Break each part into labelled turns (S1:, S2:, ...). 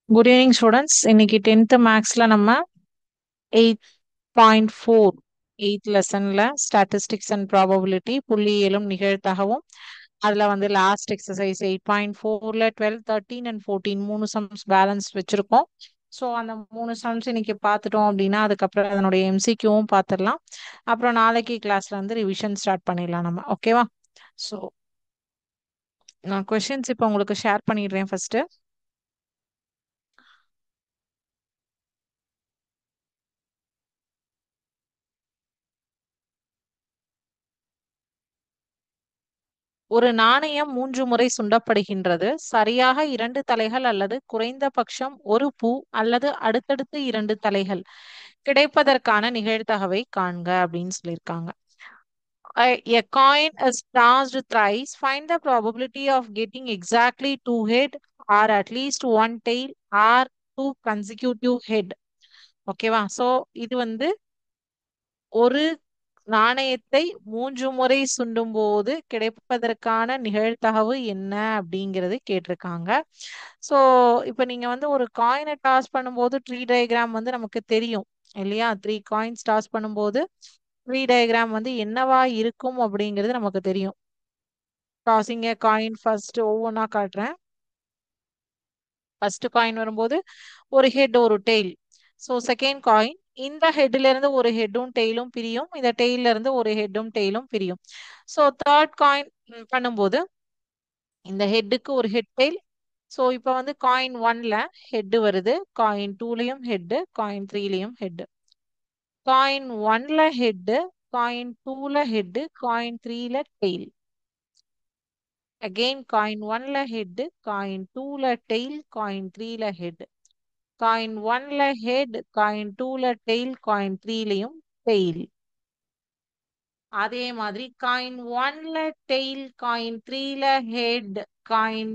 S1: Good evening students. இன்னைக்கு 10th மேக்ஸ்ல நம்ம 8.4 எயித் லெசன்ல ஸ்டாட்டிஸ்டிக்ஸ் அண்ட் ப்ராபபிலிட்டி புள்ளியியலும் நிகழ்தகவும் அதுல வந்து லாஸ்ட் எக்ஸசைஸ் 8.4ல 12 13 அண்ட் 14 மூணு சம்ஸ் பேலன்ஸ் வச்சிருக்கோம். ஸோ அந்த மூணு சம்ஸ் இன்னைக்கு பார்த்துட்டோம் அப்படின்னா அதுக்கப்புறம் அதனுடைய எம்சிக்யூவும் பார்த்துடலாம். அப்புறம் நாளைக்கு கிளாஸ்ல வந்து ரிவிஷன் ஸ்டார்ட் பண்ணிடலாம் நம்ம. ஓகேவா? ஸோ நான் கொஷின்ஸ் இப்போ உங்களுக்கு ஷேர் பண்ணிடுறேன் ஃபர்ஸ்ட். ஒரு நாணயம் 3 முறை சுண்டப்படுகின்றது. சரியாக 2 தலைகள் அல்லது குறைந்தபட்சம் ஒரு பூ அல்லது அடுத்தடுத்து 2 தலைகள் கிடைப்பதற்கான நிகழ்தகவை காண்க அப்படின்னு சொல்லியிருக்காங்க. A coin is tossed thrice. Find the probability of getting exactly two head or at least one tail or two consecutive head. ஓகேவா? ஸோ இது வந்து ஒரு நாணயத்தை 3 முறை சுண்டும் போது கிடைப்பதற்கான நிகழ்தகவு என்ன அப்படிங்கிறது கேட்டிருக்காங்க. ஸோ இப்போ நீங்க வந்து ஒரு காயினை டாஸ் பண்ணும்போது ட்ரீ டயக்ராம் வந்து நமக்கு தெரியும் இல்லையா? 3 காயின்ஸ் டாஸ் பண்ணும்போது ட்ரீ டயக்ராம் வந்து என்னவா இருக்கும் அப்படிங்கிறது நமக்கு தெரியும். டாஸிங் ஏ காயின் ஃபர்ஸ்ட் ஒவ்வொன்றா காட்டுறேன். ஃபர்ஸ்ட் காயின் வரும்போது ஒரு ஹெட் ஒரு டெய்ல். ஸோ செகண்ட் காயின் இந்த ஹெட்ல இருந்து ஒரு ஹெட்டும் டெய்லும் பிரியும். இந்த டெய்ல இருந்து ஒரு ஹெட்டும் டெய்லும் பிரியும். ஸோ தேர்ட் காயின் பண்ணும்போது இந்த ஹெட்டுக்கு ஒரு ஹெட் டெய்ல். ஸோ இப்போ வந்து காயின் ஒன்ல ஹெட் வருது, காயின் டூலையும் ஹெட், காயின் த்ரீலையும் ஹெட். காயின் ஒன்ல ஹெட், காயின் டூல ஹெட், காயின் த்ரீல டெய்ல். அகெயின் காயின் ஒன்ல ஹெட், காயின் டூல டெய்ல், காயின் த்ரீல ஹெட். காயின் ஒன்ல ஹெட், காயின் டூல டெய்ல், காயின் த்ரீலையும் டெய்ல். அதே மாதிரி காயின் ஒன்ல டெய்ல், காயின் த்ரீல ஹெட், காயின்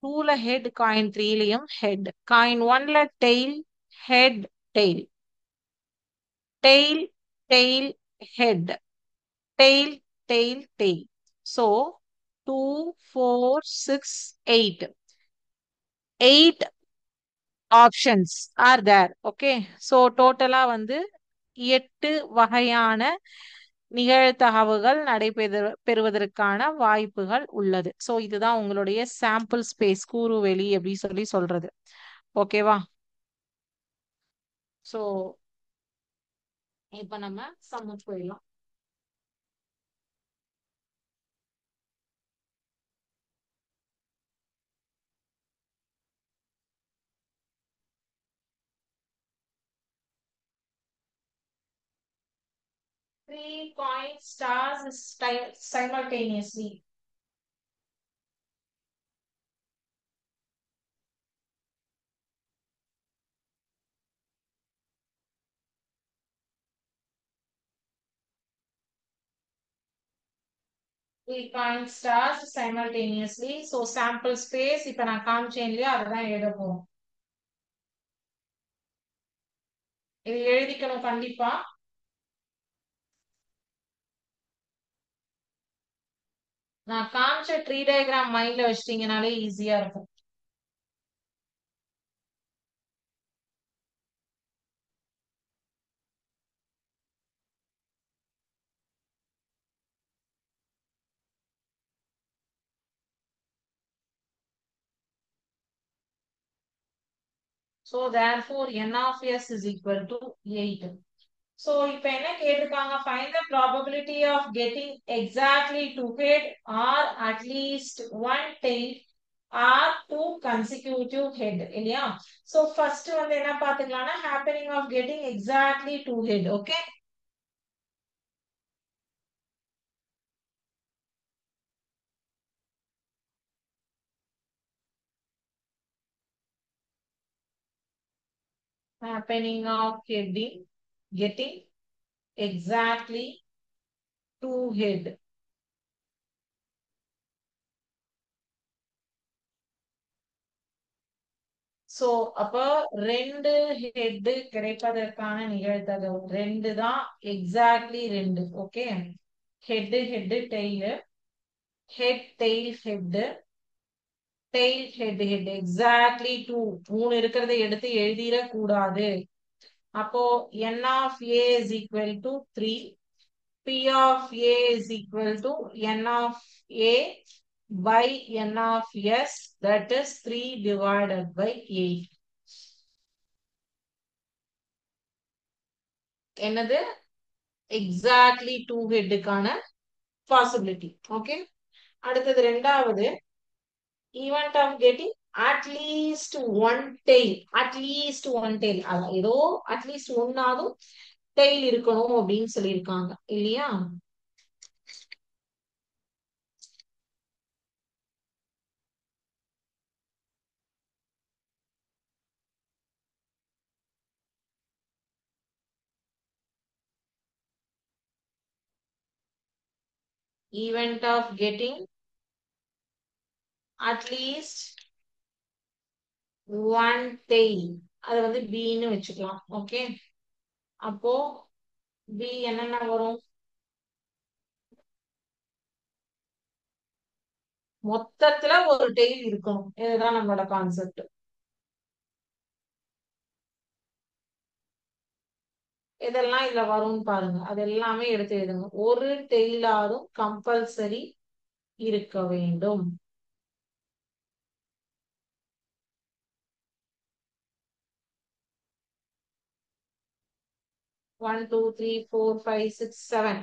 S1: டூல ஹெட், காயின் த்ரீலையும் ஹெட். காயின் ஒன்ல tail, head, tail, tail, tail, head, tail, tail, tail. So 2, 4, 6, 8. 8 options are there. Okay. So டோட்டலா வந்து 8 வகையான நிகழ்தகவுகள் பெறுவதற்கான வாய்ப்புகள் உள்ளது. ஸோ இதுதான் உங்களுடைய சாம்பிள் ஸ்பேஸ் கூறுவெளி அப்படி சொல்லி சொல்றது. ஓகேவா? ஸோ இப்ப நம்ம சம்முக்கு போயிடலாம். Three coin stars simultaneously. Three coin stars simultaneously. So sample space இப்ப நான் காமிச்சேன் இல்லையா, அதுதான் எழுத போறோம். இது எழுதிக்கணும் கண்டிப்பா. நான் காமிச்ச ட்ரீ டயக்ராம் மைண்ட்ல வச்சிட்டீங்கனாலே ஈஸியா இருக்கும். So therefore n of s is equal to 8. So இப்ப என்ன கேட்டிருக்காங்க? Find the probability of getting exactly two head or at least one tail or two consecutive head இல்லையா? So first வந்து என்ன பார்த்துக்கலாம்னா happening of getting exactly two head. Okay. Happening of getting exactly two head. So அப்ப ரெண்டு head கிடைப்பதற்கான நிகழ்தகவு ரெண்டு தான். Exactly ரெண்டு. Okay. Head head tail, head tail head, tail head head exactly two. மூணு இருக்கிறத எடுத்து எழுதிட கூடாது. அப்போ n of a is equal to 3. P of a is equal to n of a by n of s, that is 3 divided by 8. என்னது? Exactly two ஹெட்டுக்கான possibility. Okay, அடுத்தது ரெண்டாவது, event of getting at least one tail. At least one tail, அதான் ஏதோ at least ஒன்னாவது tail இருக்கணும் அப்படின்னு சொல்லியிருக்காங்க இல்லையா? Event of getting at least one tail, அது வந்து B ன்னு வச்சுக்கலாம். ஓகே, அப்போ B என்னென்ன வரும்? மொத்தத்துல ஒரு டெய்ல் இருக்கணும், இதுதான் நம்மளோட கான்செப்ட். இதெல்லாம் இதுல வரும்னு பாருங்க, அது எல்லாமே எடுத்து எழுதுங்க. ஒரு டெய்லாரும் கம்பல்சரி இருக்க வேண்டும். 1 2 3 4 5 6 7.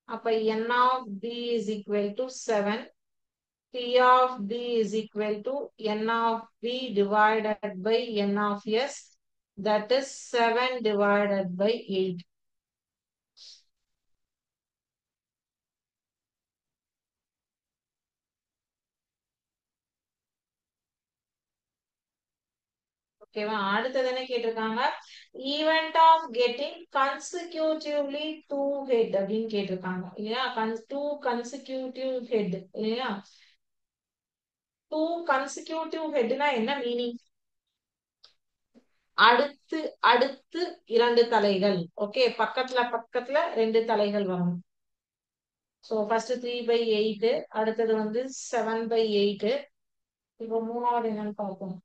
S1: அப்ப n of b is equal to 7. P of b is equal to n of b divided by n of s, that is 7 divided by 8. ஓகேவா? அடுத்தது என்ன கேட்டிருக்காங்க? Event of getting consecutively two head அப்படின்னு கேட்டிருக்காங்க இல்லையா? டூ கன்சிக்யூட்டிவ் ஹெட் இல்லையா? Two consecutive ஹெட்னா என்ன மீனிங்? அடுத்து அடுத்து இரண்டு தலைகள். ஓகே, பக்கத்துல பக்கத்துல ரெண்டு தலைகள் வரும். ஸோ ஃபர்ஸ்ட் 3/8, அடுத்தது வந்து 7/8. இப்போ மூணாவது என்னன்னு பார்ப்போம்.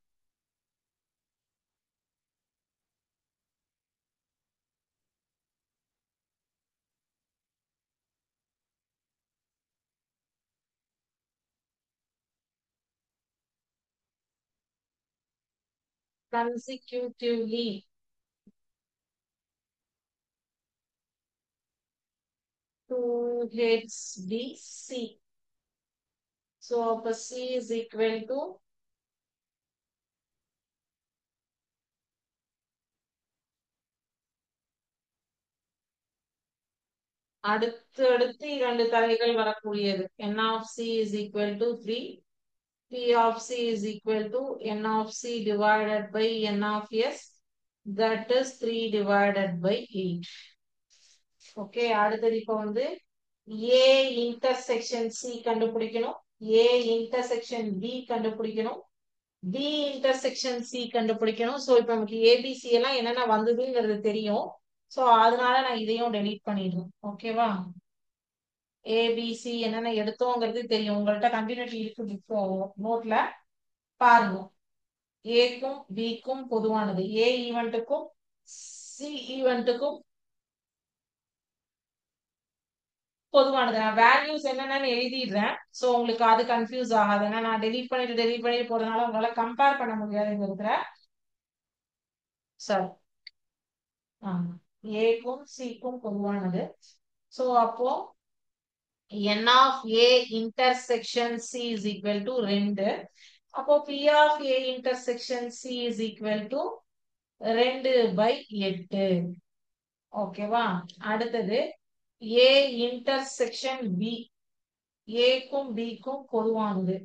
S1: consecutively. Two heads B C. So அப்ப C is equal to அடுத்து அடுத்து இரண்டு தலைகள் வரக்கூடியது. n of C is equal to 3. P of C is equal to n of C divided by n of S, that is 3 divided by 8. Okay, அடுத்தது இப்ப வந்து A intersection C கண்டுபிடிக்கணும், A intersection B கண்டுபிடிக்கணும், B intersection C கண்டுபிடிக்கணும். So இப்ப நமக்கு ABC எல்லாம் என்னென்ன வந்ததுங்கிறது தெரியும். சோ அதனால நான் இதையும் டெலீட் பண்ணிடுறேன். ஓகேவா? ஏபிசி என்னென்ன எடுத்தோங்கிறது தெரியும். உங்கள்ட்ட கண்டினியூட்டி இருக்கு நோட்ல பாருங்க. ஏக்கும் பிக்கும் பொதுவானது, ஏ ஈவெண்ட்டுக்கும் சி ஈவெண்ட்டுக்கும் பொதுவானது. நான் வேல்யூஸ் என்னென்னு எழுதிடுறேன். சோ உங்களுக்கு அது கன்ஃபியூஸ் ஆகாது. ஏன்னா நான் டெலீட் பண்ணிட்டு போறதுனால உங்களால கம்பேர் பண்ண முடியாதுங்கிறதுல. சரி, ஏக்கும் சிக்கும் பொதுவானது. சோ அப்போ n of a intersection c is equal to 2. அப்போ p of a intersection c is equal to 2/8. ஓகேவா? அடுத்தது a intersection b, a க்கும் b க்கும் பொதுவானது.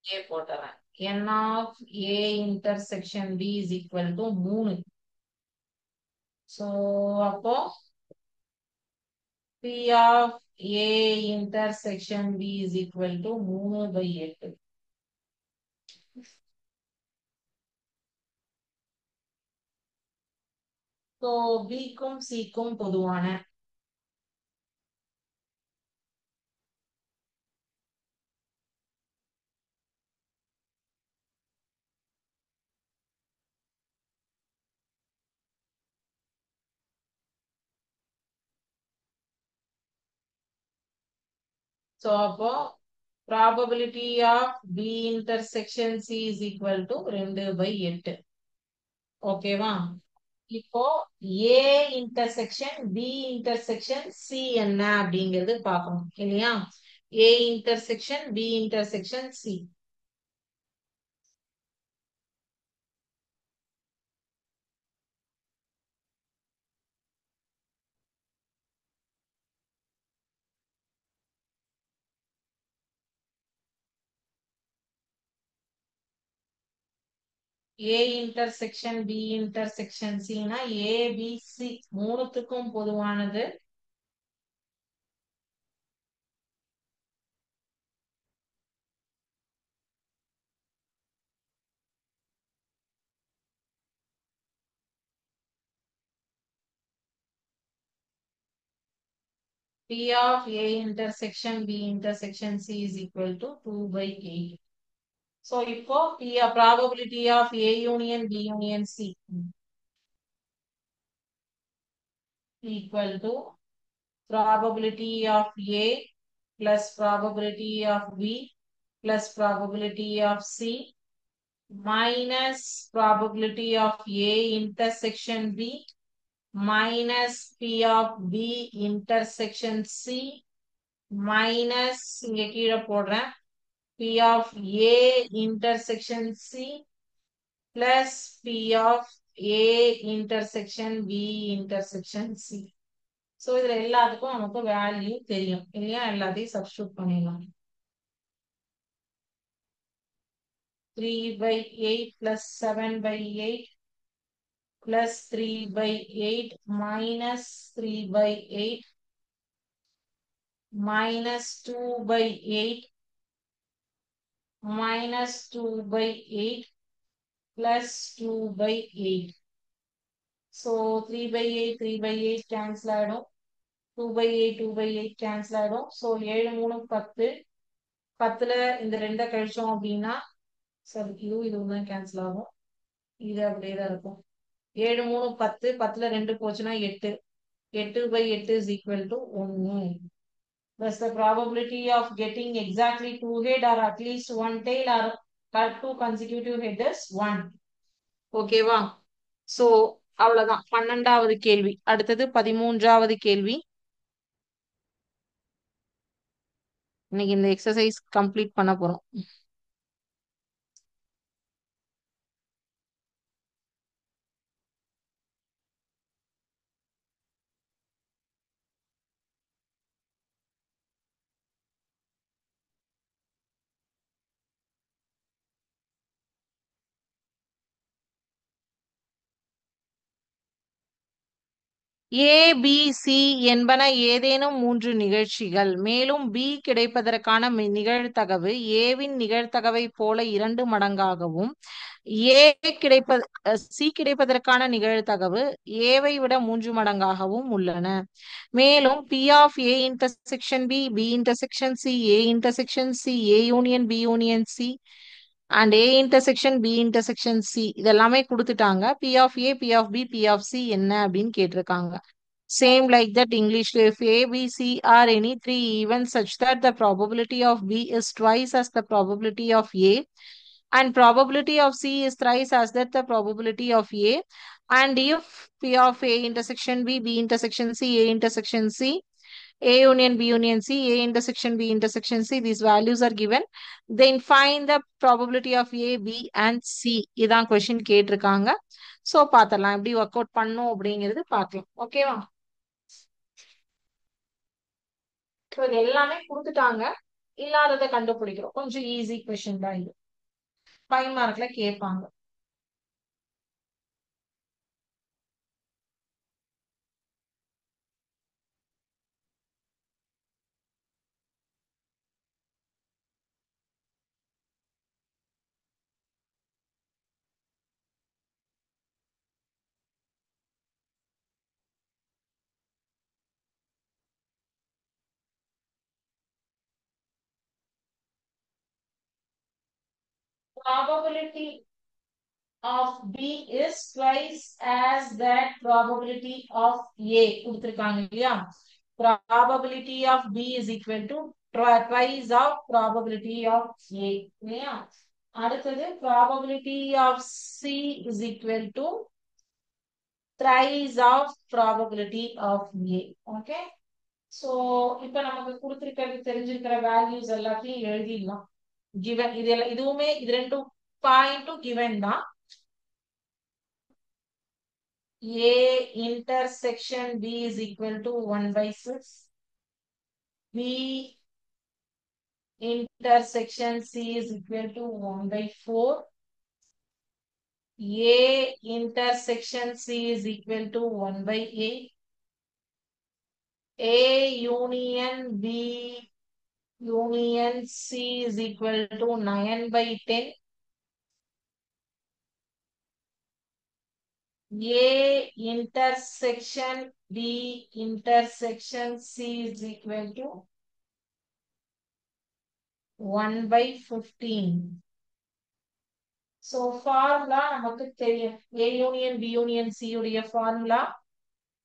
S1: a போட்டுறேன். n of a intersection b is equal to 3. So அப்போ P of A intersection B is equal to 3/8. So பிக்கும் சிக்கும் பொதுவான. ஸோ அப்போ probability of B intersection C is equal to 2/8. ஓகேவா? இப்போ A intersection B intersection C என்ன அப்படிங்கிறது பார்க்கணும் இல்லையா? A intersection B intersection C. A intersection B intersection சினா ஏபிசி மூணுத்துக்கும் பொதுவானது. P of A intersection B intersection C is equal to 2/8. So இப்போ P probability of A union B union C equal to probability of A plus probability of B plus probability of C minus probability of A intersection B minus P of B intersection C minus இங்க கீழே போடுறேன் P of A intersection C plus P of A intersection B intersection C. So இதுல எல்லாத்துக்கும் நமக்கு value தெரியும் இல்லையா? எல்லாத்தையும் substitute பண்ணிடலாம். 3/8 plus 7/8 plus 3/8 minus 3/8 minus 2/8 minus 2/8 plus 2/8. So 3/8 3/8 cancel ஆயிடும். 2/8 2/8 cancel ஆயிடும். So 7 3 10. 10ல இந்த ரெண்டை கழிச்சோம் அப்படின்னா சரி இது தான் கேன்சல் ஆகும். இது அப்படியே தான் இருக்கும். 7 3 10. 10ல 2 போச்சுன்னா 8. 8/8 is equal to 1. Thus the probability of getting exactly 2 head or at least 1 tail or 2 consecutive head is 1. ஓகேவா? சோ அவ்வளவுதான் 12வது கேள்வி. அடுத்தது 13வது கேள்வி. இன்னைக்கு இந்த எக்ஸசைஸ் கம்ப்ளீட் பண்ண போறோம். ஏ பி சி என்பன ஏதேனும் 3 நிகழ்ச்சிகள். மேலும் பி கிடைப்பதற்கான நிகழ்தகவு ஏவின் நிகழ்தகவை போல 2 மடங்காகவும் ஏ கிடைப்பது சி கிடைப்பதற்கான நிகழ்தகவு ஏவை விட 3 மடங்காகவும் உள்ளன. மேலும் P of A intersection B B intersection C A intersection C A union B union C and A intersection B intersection C இதெல்லாமே கொடுத்துட்டாங்க. P of A P of B P of C என்ன அப்படின்னு கேட்டிருக்காங்க. Same like that English, if A, B, C are any three events such that the probability of B is twice as the probability of A and probability of C is thrice as that the probability of A, and if P of A intersection B, B intersection C, A intersection C, A union B union C, A intersection B intersection C, these values are given, then find the probability of A, B and C. இதான் question கேட்டிருக்காங்க. So பார்த்துடலாம் எப்படி work out பண்ணும் அப்படிங்கிறது பார்க்கலாம். ஓகேவா? இது எல்லாமே கொடுத்துட்டாங்க. இல்லாததை கண்டுபிடிக்கிறோம். கொஞ்சம் ஈஸி கொஸ்டின் தான் இது. 5 மார்க்ல கேட்பாங்க. probability of B is twice as that probability of A கொடுத்திருக்காங்க இல்லையா? Probability of B is equal to twice of probability of A இல்லையா? அடுத்தது probability of C is equal to thrice of probability of A. Okay? So இப்ப நமக்கு கொடுத்திருக்கிறது தெரிஞ்சிருக்கிற values எல்லாத்தையும் எழுதிடலாம். given இதெல்லாம் இதுவுமே இது ரெண்டும் பாயிண்ட்டும் given தான். A intersection B is equal to 1 by 6. B intersection C is equal to 1 by 4. A intersection C is equal to 1 by 8. A union B union C is equal to 9 by 10. A intersection B intersection C is equal to 1 by 15. So formula நமக்கு தெரியும். A union B union C உடைய formula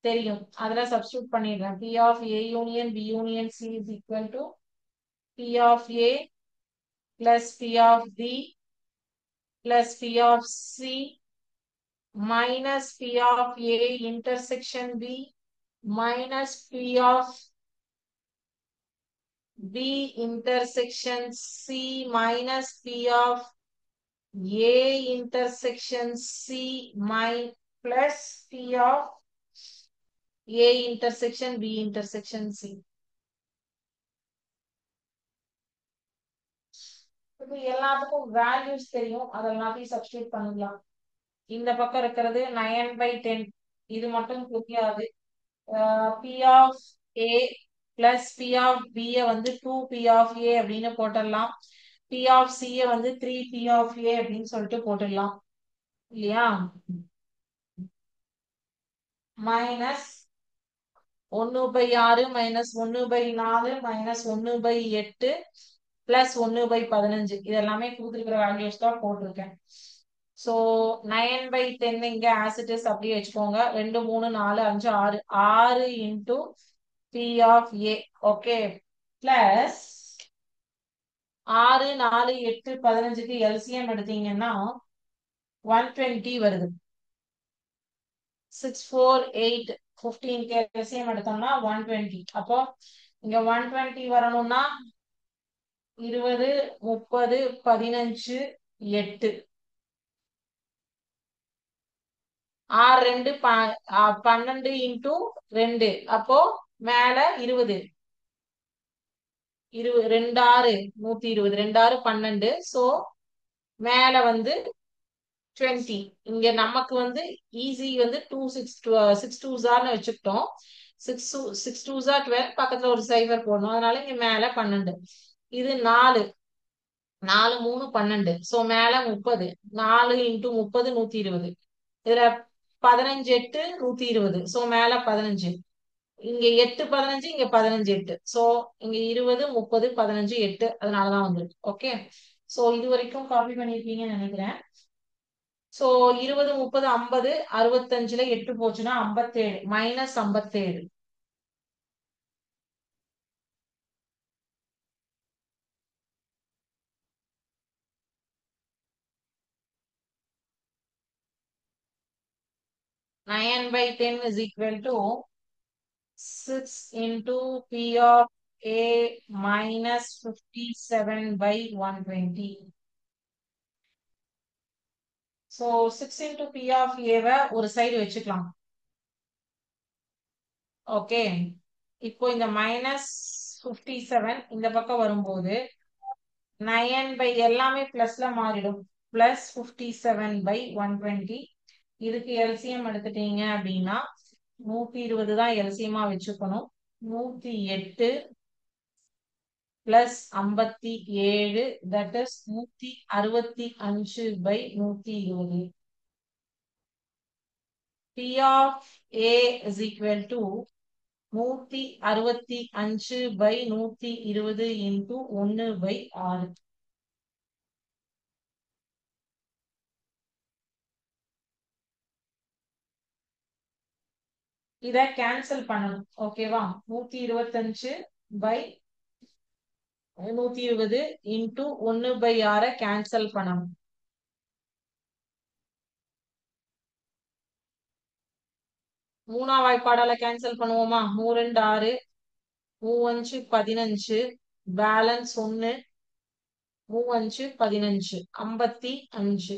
S1: தெரியும். அதுல substitute பண்ணிடுறேன். P of A union B union C is equal to P of A plus P of B plus P of C minus P of A intersection B minus P of B intersection C minus P of A intersection C plus P of A intersection B intersection C. இப்போ எல்லாத்துக்கும் values தெரியும். அதெல்லாத்தையும் substitute பண்ணலாம். இந்த பக்கம் இருக்கிறது 9 by 10. இது மட்டும் புரியாது. P of A plus P of B வந்து 2P of A அப்படின்னு போட்டுடலாம். P of C வந்து 3P of A அப்படின்னு சொல்லிட்டு போட்டுடலாம் இல்லையா? Minus 1 by 6 minus 1 by 4 minus 1 by 8 plus 1 by 15 இதெல்லாமே கொடுத்துருக்கிற வேல்யூஸ் தான் போட்டிருக்கேன். ஸோ 9 by 10 இங்க ஆசிட்டிஸ் அப்படியே வச்சுக்கோங்க. 2 3 4 5 6 6 into P of A. Okay, plus 6 4 8 15க்கு எல்சிஎம் எடுத்தீங்கன்னா 120 வருது. 6 4 8 15க்கு எல்சிஎம் எடுத்தோம்னா 120. அப்போ இங்க 120 வரணும்னா 20 30 15 8 6 2 12 இன்டூ 2 அப்போ மேல 20 2 6 120 2 6 12. சோ மேல வந்து 20. இங்க நமக்கு வந்து ஈஸி வந்து 6 2s வச்சுக்கிட்டோம். 6 2s 12 பக்கத்துல ஒரு சைபர் போடணும். அதனால இங்க மேல 12. இது 4 4 3 12. சோ மேல 30. 4 இன்டூ 30 120. இதுல 15 8 120. சோ மேல 15. இங்க 8 15 இங்க 15 8. சோ இங்க 20 30 15 8 அதனாலதான் வந்திருக்கு. ஓகே, சோ இது வரைக்கும் காப்பி பண்ணிருப்பீங்கன்னு நினைக்கிறேன். சோ 20 30 50 65ல 8 போச்சுன்னா 57 minus 57. Nine by 10 is equal to 6 into P of A minus 57 by 120. So 6 into P of A ஒரு சைடு வச்சுக்கலாம். ஓகே, இப்போ இந்த மைனஸ் 57 இந்த பக்கம் வரும்போது 9 by எல்லாமே பிளஸ்ல மாறிடும். Plus 57 by 120. இதுக்கு எல்சிஎம் எடுத்துட்டீங்க அப்படின்னா 120 தான் எல்சிஎம்மா வச்சுக்கணும். 108 plus 57 that is 165 by 120. P of A is equal to 165 by 120 into 1 by 6. இத கேன்சல் பண்ணணும். ஓகேவா? 125 பை 120 இன்டூ 1/6 கேன்சல் பண்ணணும். மூணாம் வாய்ப்பாடால கேன்சல் பண்ணுவோமா? 3 2 6, 3 5 15, பேலன்ஸ் 1, 3 5 15, 55.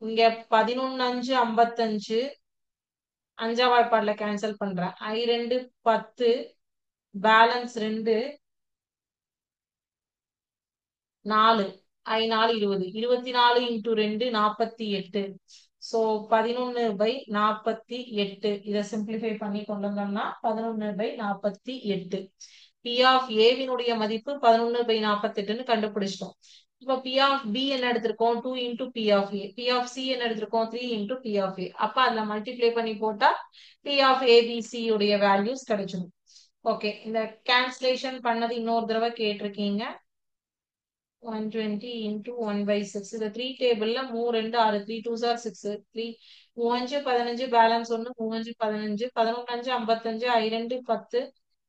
S1: இங்க 11 5 55, அஞ்சாம் வாய்ப்பாடுல கேன்சல் பண்றேன். I2 10, balance 2, 4, I4 20, 24 into 2 48. So 11/48. இதை சிம்பிளிஃபை பண்ணி கொண்டு வந்தோம்னா 11/48. பி ஆஃப் ஏவினுடைய மதிப்பு 11/48ன்னு கண்டுபிடிச்சிட்டோம். இப்போ பி ஆஃப் பி என்ன எடுத்திருக்கோம்? 2 into P of A. P of C என்ன எடுத்திருக்கோம்? 3 இன்டூ பி ஆஃப் ஏ. அப்ப அதுல மல்டிப்ளை பண்ணி போட்டா பி ஆஃப் ஏபிசி உடைய வேல்யூஸ் கிடைச்சிடும். ஓகே, இந்த கேன்சலேஷன் பண்ணது இன்னொரு தடவை கேட்டிருக்கீங்க. 120 into 1/6. இந்த 3 டேபிள்ல 3 2 6, 3 2s are 6, 3 3 5 15, balance 1, 3 5 15, 11 5 55, I2 10,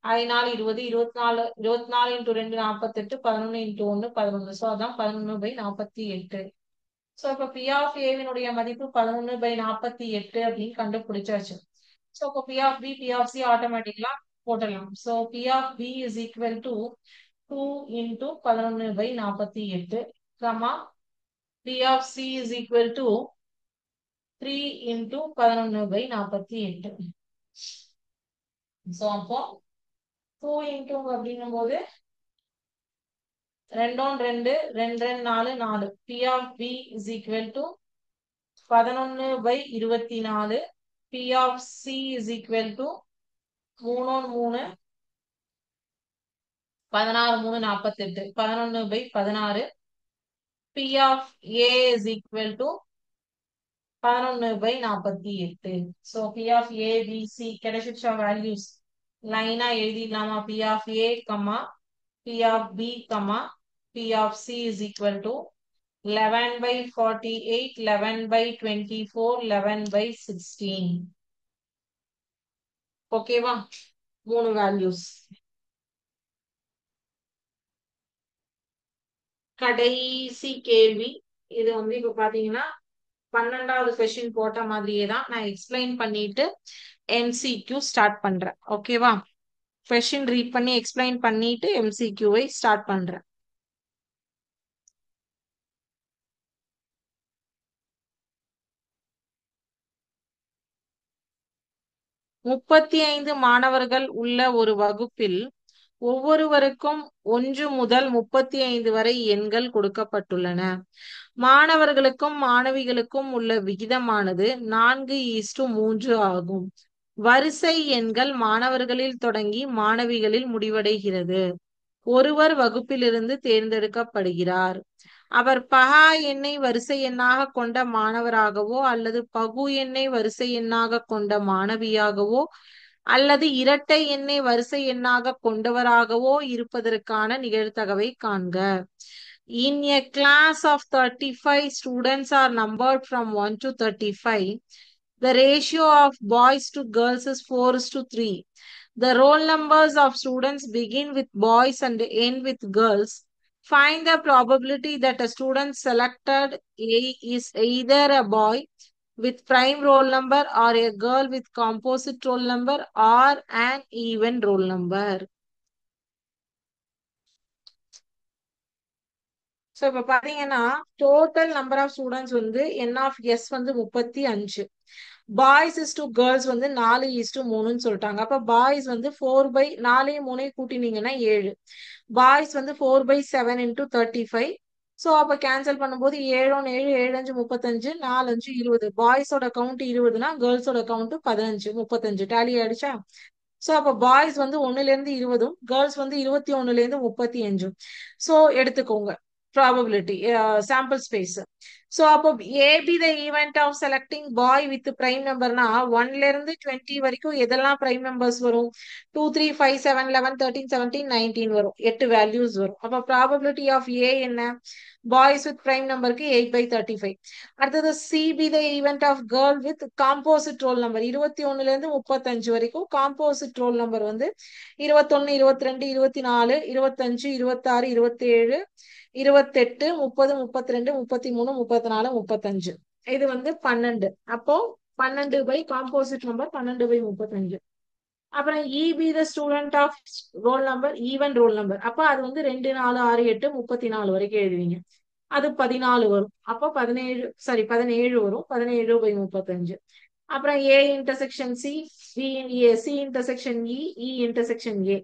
S1: I4 20, 24 24 into 2 48, 11 into 1 11. So அதான் 11/48. ஸோ இப்போ பி ஆஃப் ஏவினுடைய மதிப்பு 11/48 அப்படின்னு கண்டுபிடிச்சாச்சு. ஸோ இப்போ P of B, P of C automatically போட்டலாம். So P of B is equal to 2 into 11/48, comma P of C is equal to 3 into 11/48. So அப்போ 2 into அப்படின்னும் போது 2 2 2 2 4 4. P of B is equal to 11/24. P of C is equal to 3 3 16 3 48. 11/16. P of A is equal to 11/48. So P of A, B, C கிடைச்சிருச்சா values? லைனா எழுதிடலாமா? P of A, P of B, P of C is equal to 11/48, 11/24, 11/16. ஓகேவா? 3 values. கடைசி கேள்வி. இது வந்து இப்ப பாத்தீங்கன்னா 12வது கொஸ்டின் போட்ட மாதிரியே தான் நான் எக்ஸ்பிளைன் பண்ணிட்டு எம்சிக்யூ ஸ்டார்ட் பண்றேன். ஓகேவா? கொஸ்டின் ரீட் பண்ணி எக்ஸ்பிளைன் பண்ணிட்டு எம்சிக்யூவை ஸ்டார்ட் பண்றேன். 35 மாணவர்கள் உள்ள ஒரு வகுப்பில் ஒவ்வொருவருக்கும் 1 முதல் 35 வரை எண்கள் கொடுக்கப்பட்டுள்ளன. மாணவர்களுக்கும் மாணவிகளுக்கும் உள்ள விகிதமானது 4:3 ஆகும். வரிசை எண்கள் மாணவர்களில் தொடங்கி மாணவிகளில் முடிவடைகிறது. ஒருவர் வகுப்பிலிருந்து தேர்ந்தெடுக்கப்படுகிறார். அவர் பகா எண்ணை வரிசை எண்ணாக கொண்ட மாணவராகவோ அல்லது பகு எண்ணை வரிசை எண்ணாக கொண்ட மாணவியாகவோ அல்லது இரட்டை எண்ணை வரிசை எண்ணாக கொண்டவராகவோ இருப்பதற்கான நிகழ்தகவை காண்க. In a class of 35 students are numbered from 1 to 35. The ratio of boys to girls is 4:3. The roll numbers of students begin with boys and end with girls. Find the probability that a student selected is either a boy with prime roll number or a girl with composite roll number or an even roll number. So இப்போ பார்த்தீங்கன்னா total number of students வந்து என் of S வந்து 35. Boys is to girls வந்து 4:3ன்னு சொல்லிட்டாங்க. அப்போ boys வந்து 4/4 கூட்டினீங்கன்னா 7. Boys வந்து 4/7 into 35. So அப்போ கேன்சல் பண்ணும்போது 7 7 7 5 35, 4 5 20. பாய்ஸோட கவுண்ட் 20னா கேர்ள்ஸோட கவுண்ட் 15 35. டேலி ஆயிடுச்சா? ஸோ அப்போ பாய்ஸ் வந்து 1லேருந்து 20, கேர்ள்ஸ் வந்து 21லேருந்து 35. ஸோ எடுத்துக்கோங்க ப்ராபபிலிட்டி சாம்பிள் ஸ்பேஸ். So அப்போ A be the event of selecting boy with prime numberனா 1ல இருந்து 20 வரைக்கும் எதெல்லாம் prime numbers வரும்? 2, 3, 5, 7, 11, 13, 17, 19 வரும். 8 values வரும். அப்போ probability of A என்ன? Boys with prime numberக்கு 8/35. அடுத்தது C be the event of girl with composite roll number. 21ல இருந்து 35 வரைக்கும் composite roll number வந்து 21, 22, 24, 25, 26, 27, 28, 30, 32, 33, 34, 35. இது வந்து 12. அப்போ 12 பை காம்போசிட் நம்பர் 12/35. அப்புறம் E be the student of roll number even roll number. அப்போ அது வந்து 2, 4, 6, 8, 34 வரைக்கும் எழுதுவீங்க. அது 14 வரும். அப்போ 17 வரும். 17/35. அப்புறம் A intersection C, B A, C intersection E, E intersection A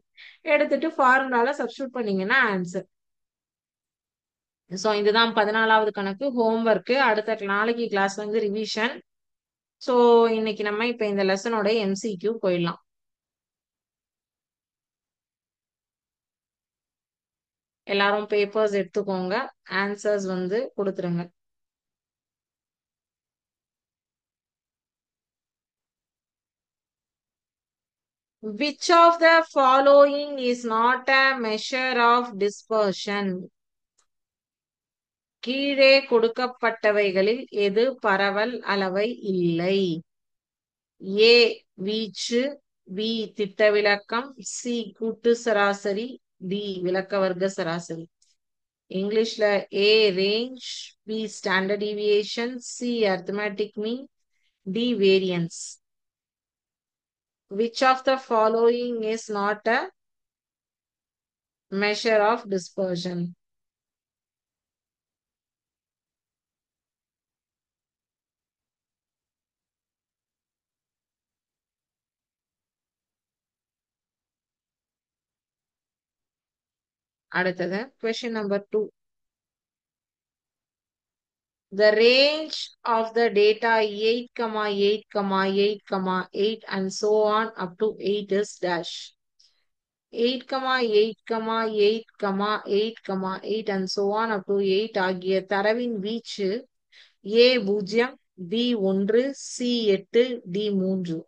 S1: எடுத்துட்டு ஃபார்முலால சப்ஸ்டியூட் பண்ணீங்கன்னா ஆன்சர். ஸோ இதுதான் 14வது கணக்கு ஹோம்ஒர்க்கு. அடுத்த நாளைக்கு கிளாஸ் வந்து ரிவிஷன். ஸோ இன்னைக்கு நம்ம இப்ப இந்த லெசனோட எம்சிக்யூ போயிடலாம். எல்லாரும் பேப்பர்ஸ் எடுத்துக்கோங்க, ஆன்சர்ஸ் வந்து கொடுத்துருங்க. Which of the following is not a measure of dispersion? கீழே கொடுக்கப்பட்டவைகளில் எது பரவல் அளவை இல்லை? ஏ வீச்சு, பி திட்டவிலக்கம், சி கூட்டு சராசரி, டி விலக்க வர்க்க சராசரி. இங்கிலீஷ்ல A range, B standard deviation, C arithmetic mean, D variance. Which of the following is not a measure of dispersion? அடுத்தது question number 2. The range of the data 8, 8, 8, 8 and so on up to 8 is dash. 8, 8, 8, 8, 8 and so on up to 8 ஆகிய தரவின் வீச்சு A 0, B 1, C 8, D 3.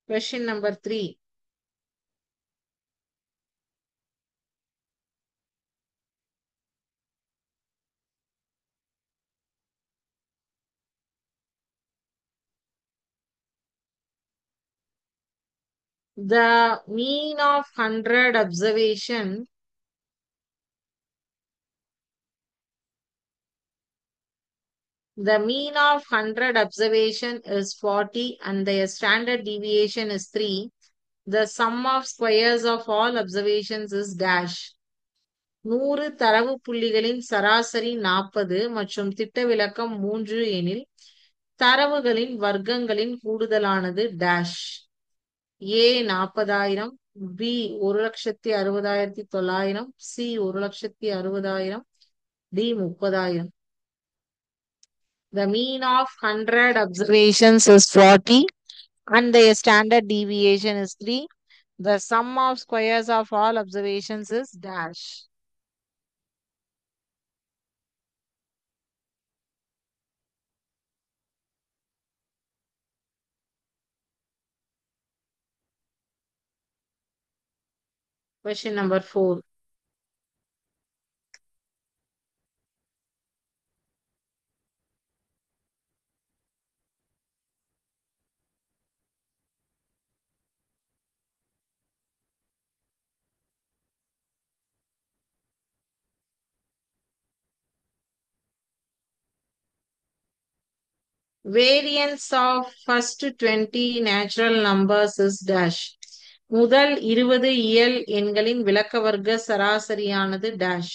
S1: Question number 3. The mean of 100 observation is 40 and the standard deviation is 3. The sum of squares of all observations is dash. 100 தரவு புள்ளிகளின் சராசரி 40 மற்றும் திட்டவிலக்கம் 3 எனில் தரவுகளின் வர்க்கங்களின் கூடுதலானது dash. A 40,000, B 1,60,900, C 1,60,000, D 30,000. The mean of 100 observations is 40 and the standard deviation is 3. The sum of squares of all observations is dash. Question number 4. Variance of first 20 natural numbers is dash. முதல் 20 இயல் எண்களின் விலக்க வர்க்க சராசரியானது dash.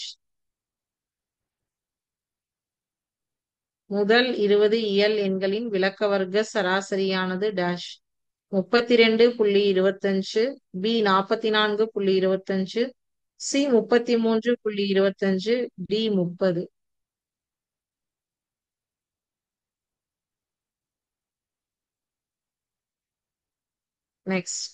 S1: முதல் 20 இயல் எண்களின் விளக்க வர்க்க சராசரியானது dash. 32.25, B 44.25, C 33.25, D 30. Next.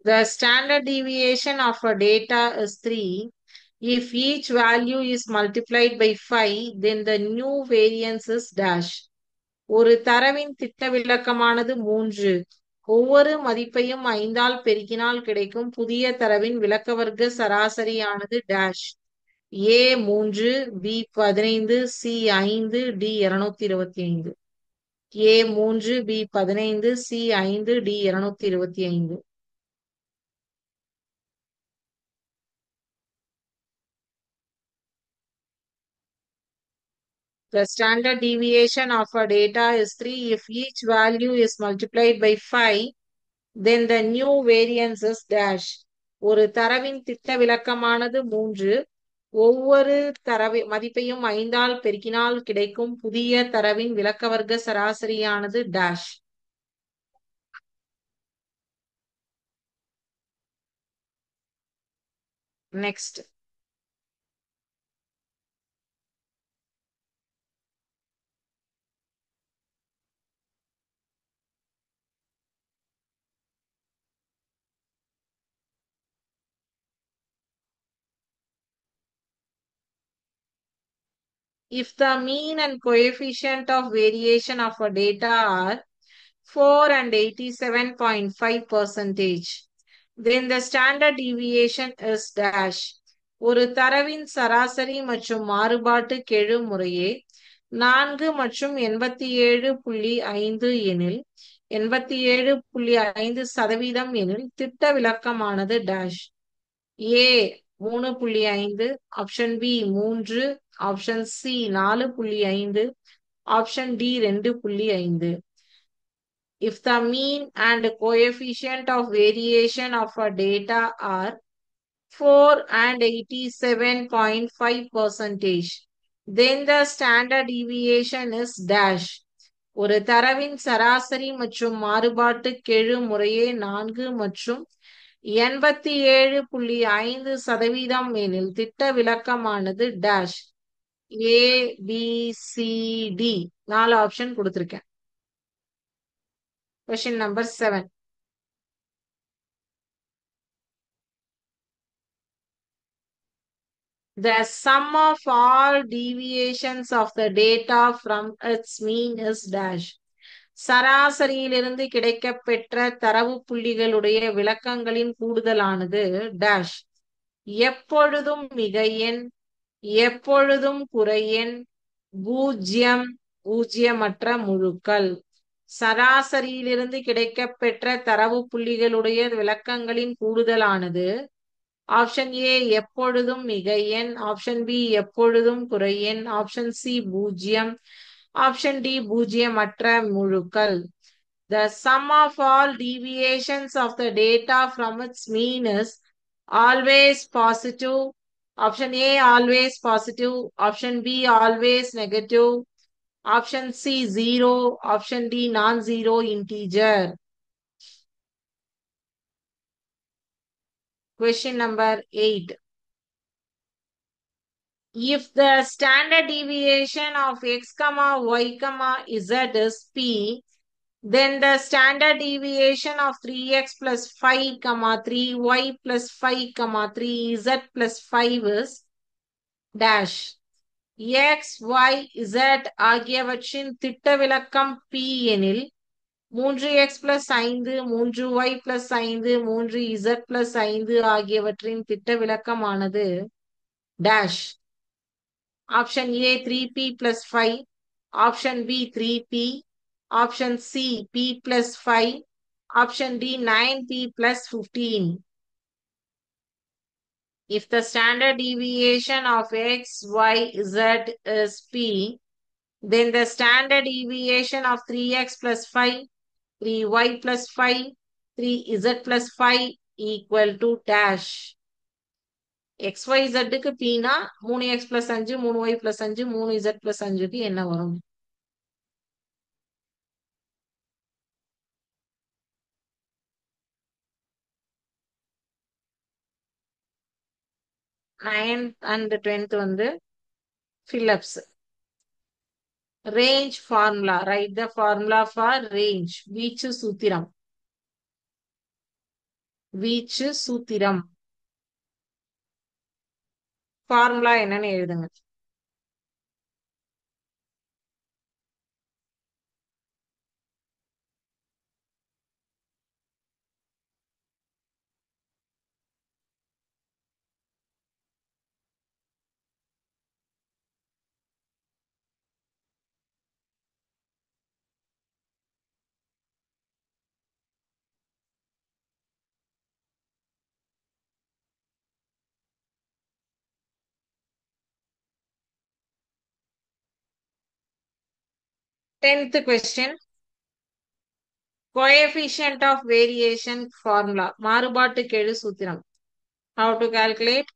S1: The standard deviation of a data is 3. If each value is multiplied by 5, then the new variance is dash. ஒரு தரவின் திட்ட விலக்கமானது 3. ஒவ்வொரு மதிப்பையும் 5ஆல் பெருக்கினால் கிடைக்கும் புதிய தரவின் விளக்க வர்க்க சராசரியானது dash. A 3, B 15, C 5, D 225. A 3, B 15, C 5, D 225. The standard deviation of a data is 3. If each value is multiplied by 5, then the new variance is dash. ஒரு தரவின் திட்ட விலக்கமானது 3. ஒவ்வொரு மதிப்பையும் 5ஆல் பெருக்கினால் கிடைக்கும் புதிய தரவின் விளக்க வர்க்க சராசரியானது dash. Next. If the mean and coefficient of variation of a data are 4 and 87.5%, then the standard deviation is dash. ஒரு தரவின் சராசரி மற்றும் மாறுபாட்டு கெழு முறையே 4 மற்றும் 87.5 எனில் 87.5% எனில் திட்ட விலக்கமானது dash. A 3.5, option B 3, option C 4.5, option D 2.5. If the mean and coefficient of variation of a data are 4 and 87.5%, then the standard deviation is dash. ஒரு தரவின் சராசரி மற்றும் மாறுபாட்டு கெழு முறையே 4 மற்றும் 87.5% எனில் திட்ட விலக்கமானது dash. ஏ பி சி டி 4 ஆப்ஷன் கொடுத்திருக்கேன். Question number 7. The sum of all deviations of the data from its mean is dash. சராசரியிலிருந்து கிடைக்கப்பெற்ற தரவு புள்ளிகளுடைய விளக்கங்களின் கூடுதலானது dash. எப்பொழுதும் மிகையெண், எப்பொழுதும் குறையெண், பூஜ்ஜியம், பூஜ்ஜியமற்ற முழுக்கள். சராசரியிலிருந்து கிடைக்கப்பெற்ற தரவு புள்ளிகளுடைய விளக்கங்களின் கூடுதலானது ஆப்ஷன் ஏ எப்பொழுதும் மிகையெண், ஆப்ஷன் பி எப்பொழுதும் குறையெண், ஆப்ஷன் சி பூஜ்ஜியம், ஆப்ஷன் டி பூஜ்ஜியமற்ற முழுக்கள். The sum of all deviations of the data from its mean is always positive. Option A always positive, option B always negative, option C 0, option D non-zero integer. Question number 8. If the standard deviation of x, y, z is p, then the standard deviation of 3x plus 5, 3y plus 5, 3z plus 5 is dash. x, y, z ஆகியவற்றின் திட்ட விலக்கம் p எனில் 3x plus 5, 3y plus 5, 3z plus 5 ஆகியவற்றின் திட்ட விலக்கமானது dash. Option A 3p plus 5, option B 3p, option C p plus 5, option D 9p plus 15. If the standard deviation of x, y, z is p, then the standard deviation of 3x plus 5, 3y plus 5, 3z plus 5 equal to dash. XYZக்கு Pனா 3x plus 5, 3y plus 5, 3z plus 5க்கு என்ன வரும்? 9th and 10th வந்து Phillips. Range formula. Write the formula for range. வீச்சு சூத்திரம். வீச்சு சூத்திரம். Formula என்னன்னு எழுதுங்க. Tenth question. Coefficient of variation formula. மாறுபாட்டு கெழு சூத்திரம். How to calculate?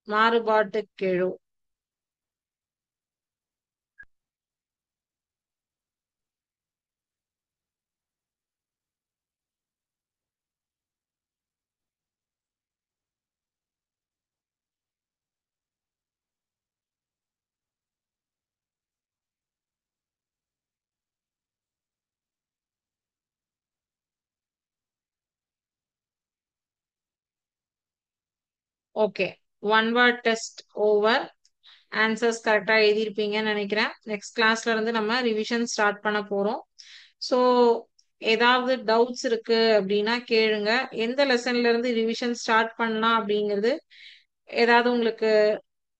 S1: மாறுபாட்டு கெழு. Okay, one word test over. Answers கரெக்டா எழுதியிருப்பீங்கன்னு நினைக்கிறேன். நெக்ஸ்ட் கிளாஸ்ல இருந்து நம்ம ரிவிஷன் ஸ்டார்ட் பண்ண போறோம். ஸோ ஏதாவது டவுட்ஸ் இருக்கு அப்படின்னா கேளுங்க. எந்த லெசன்ல இருந்து ரிவிஷன் ஸ்டார்ட் பண்ணலாம் அப்படிங்கிறது ஏதாவது உங்களுக்கு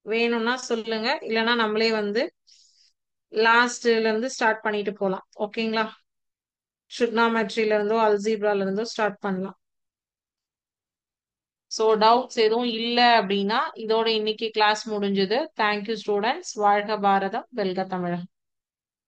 S1: வேணும்னா சொல்லுங்க. இல்லைன்னா நம்மளே வந்து லாஸ்ட்ல இருந்து ஸ்டார்ட் பண்ணிட்டு போலாம். ஓகேங்களா? ட்ரிக்னாமெட்ரில இருந்தோ அல்ஜீப்ரால இருந்தோ ஸ்டார்ட் பண்ணலாம். ஸோ டவுட்ஸ் எதுவும் இல்லை அப்படின்னா இதோட இன்னைக்கு கிளாஸ் முடிஞ்சது. Thank you students. வாழ்க பாரதம், வெல்க தமிழகம்.